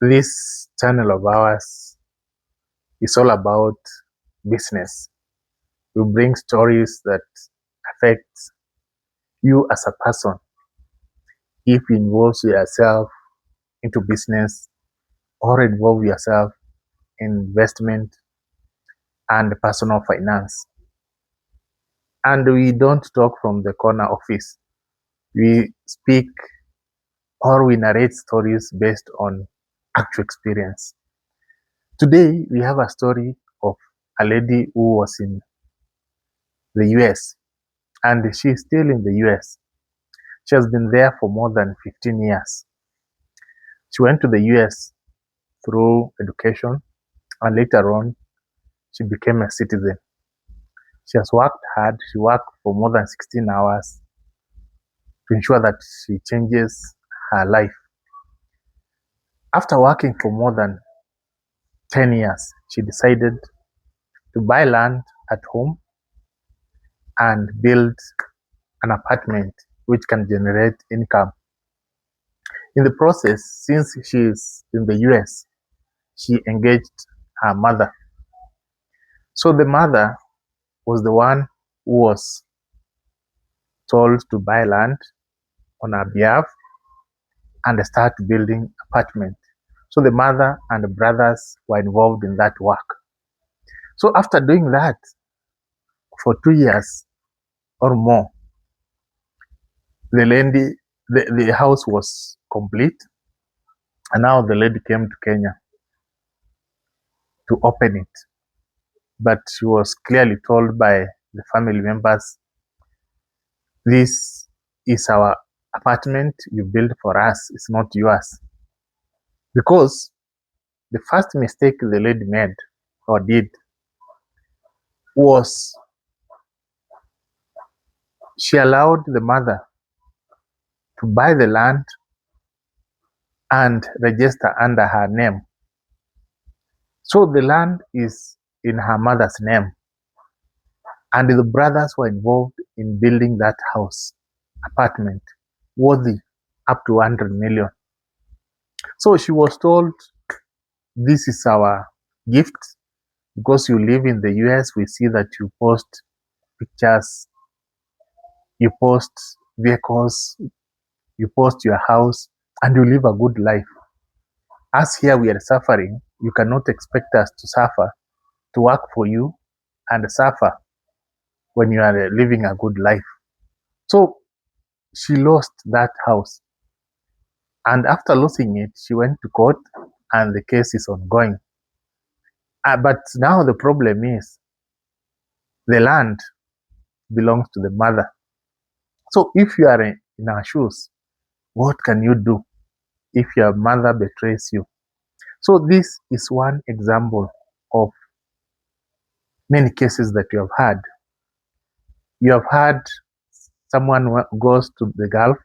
This channel of ours is all about business. We bring stories that affect you as a person if you involve yourself into business or involve yourself in investment and personal finance. And we don't talk from the corner office. We speak or we narrate stories based on actual experience. Today, we have a story of a lady who was in the US and she's still in the US. She has been there for more than 15 years. She went to the US through education and later on, she became a citizen. She has worked hard. She worked for more than 16 hours to ensure that she changes her life. After working for more than 10 years, she decided to buy land at home and build an apartment which can generate income. In the process, since she is in the US, she engaged her mother. So the mother was the one who was told to buy land on her behalf and start building apartment. So the mother and the brothers were involved in that work. So after doing that for 2 years or more, the house was complete, and now the lady came to Kenya to open it. But she was clearly told by the family members, this is our apartment you built for us, it's not yours. Because the first mistake the lady made or did was she allowed the mother to buy the land and register under her name. So the land is in her mother's name, and the brothers were involved in building that house, apartment, worthy up to 100 million. So she was told, this is our gift because you live in the US. We see that you post pictures, you post vehicles, you post your house, and you live a good life. As here we are suffering, you cannot expect us to suffer, to work for you and suffer when you are living a good life. So she lost that house. And after losing it, she went to court and the case is ongoing. But now the problem is the land belongs to the mother. So if you are in her shoes, what can you do if your mother betrays you? So this is one example of many cases that you have had. You have had someone goes to the Gulf.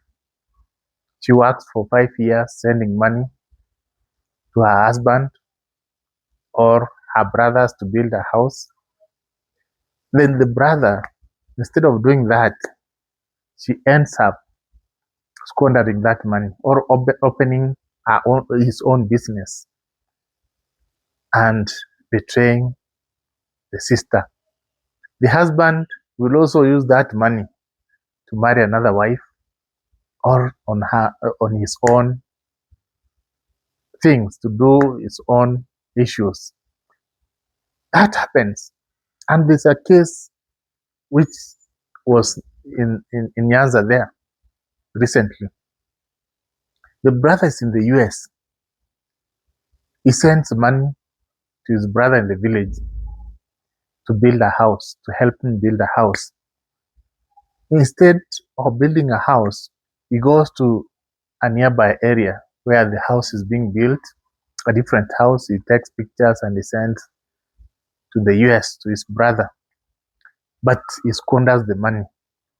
She works for 5 years sending money to her husband or her brothers to build a house. Then the brother, instead of doing that, she ends up squandering that money or opening his own business and betraying the sister. The husband will also use that money to marry another wife or on his own things, to do his own issues. That happens. And there's a case which was in Nyanza there recently. The brother is in the US. He sends money to his brother in the village to build a house, to help him build a house. Instead of building a house, he goes to a nearby area where the house is being built, a different house. He takes pictures and he sends to the US to his brother, but he squanders the money.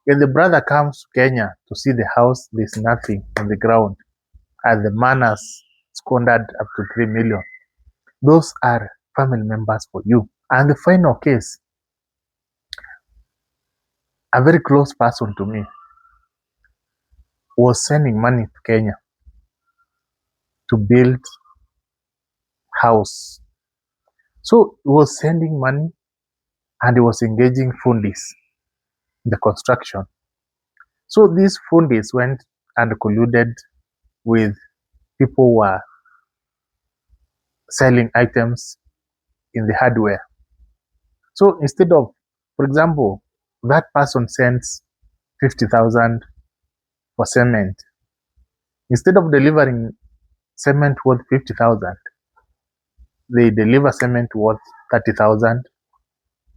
When the brother comes to Kenya to see the house, there's nothing on the ground, and the man has squandered up to 3 million. Those are family members for you. And the final case, a very close person to me was sending money to Kenya to build house. So he was sending money and he was engaging fundis in the construction. So these fundis went and colluded with people who were selling items in the hardware. So instead of, for example, that person sends 50,000 for cement. Instead of delivering cement worth 50,000, they deliver cement worth 30,000,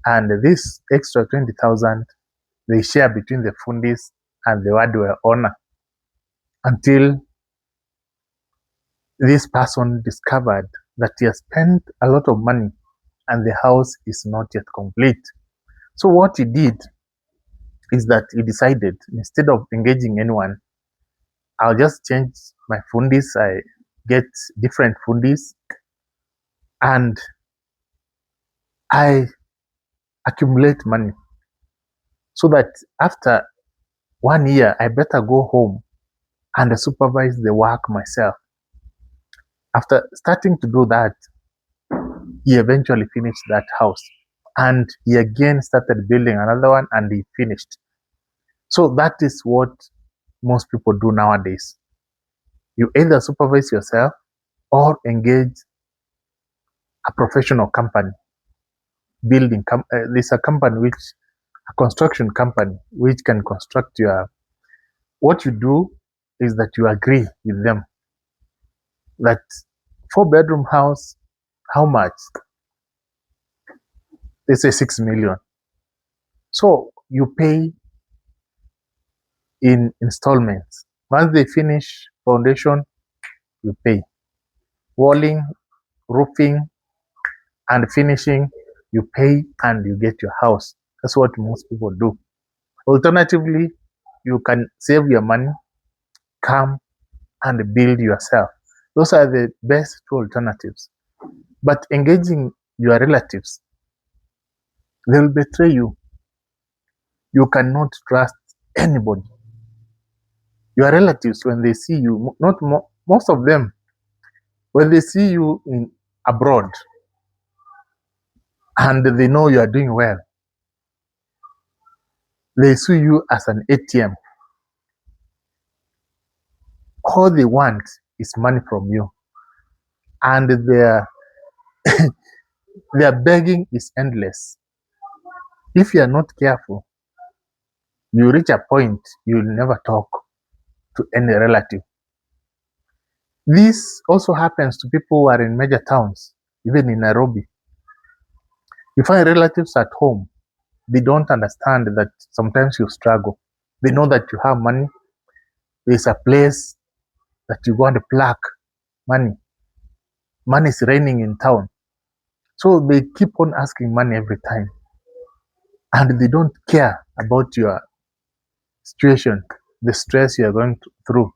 and this extra 20,000 they share between the fundis and the hardware owner until this person discovered that he has spent a lot of money and the house is not yet complete. So what he did is that he decided, instead of engaging anyone, I'll just change my fundis. I get different fundis and I accumulate money so that after 1 year, I better go home and supervise the work myself. After starting to do that, he eventually finished that house and he again started building another one and he finished. So that is what most people do nowadays. You either supervise yourself or engage a professional company, there's a company a construction company which can construct what you do is that you agree with them that 4-bedroom house, how much? They say 6 million. So you pay in installments. Once they finish foundation, you pay. Walling, roofing, and finishing, you pay and you get your house. That's what most people do. Alternatively, you can save your money, come and build yourself. Those are the best two alternatives. But engaging your relatives, they'll betray you. You cannot trust anybody. Your relatives, when they see you, most of them, when they see you in abroad and they know you are doing well, they see you as an ATM. All they want is money from you, and their begging is endless. If you are not careful, you reach a point you'll never talk to any relative. This also happens to people who are in major towns, even in Nairobi. You find relatives at home, they don't understand that sometimes you struggle. They know that you have money. There's a place that you go and pluck money. Money is raining in town. So they keep on asking money every time. And they don't care about your situation, the stress you are going through.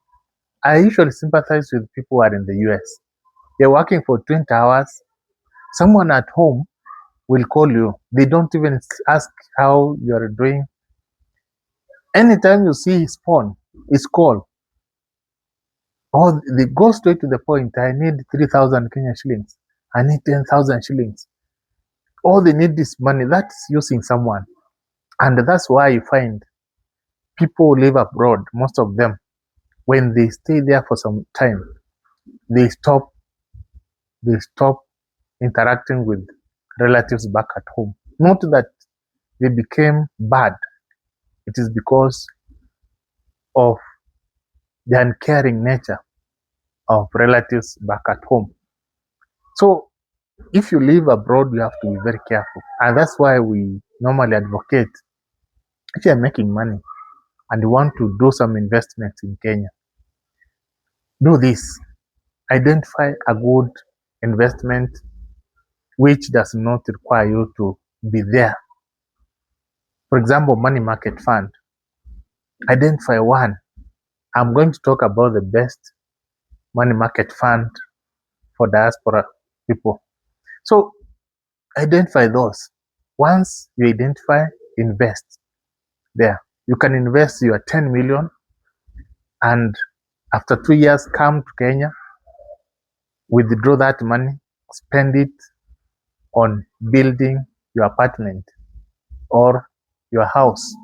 I usually sympathize with people who are in the US. They're working for 20 hours. Someone at home will call you. They don't even ask how you are doing. Anytime you see his phone, his call, or they go straight to the point. I need 3,000 Kenya shillings. I need 10,000 shillings. All they need is money. That's using someone. And that's why you find people who live abroad, most of them, when they stay there for some time, they stop interacting with relatives back at home. Not that they became bad. It is because of the uncaring nature of relatives back at home. So if you live abroad, you have to be very careful. And that's why we normally advocate, if you are making money and you want to do some investments in Kenya, do this. Identify a good investment which does not require you to be there. For example, money market fund. Identify one. I'm going to talk about the best money market fund for diaspora people. So identify those. Once you identify, invest there. You can invest your 10 million and after 2 years come to Kenya, withdraw that money spend it on building your apartment or your house.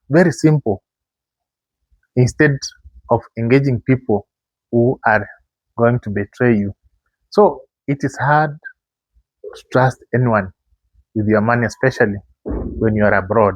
Very simple. Instead of engaging people who are going to betray you. So it is hard to trust anyone with your money, especially when you are abroad.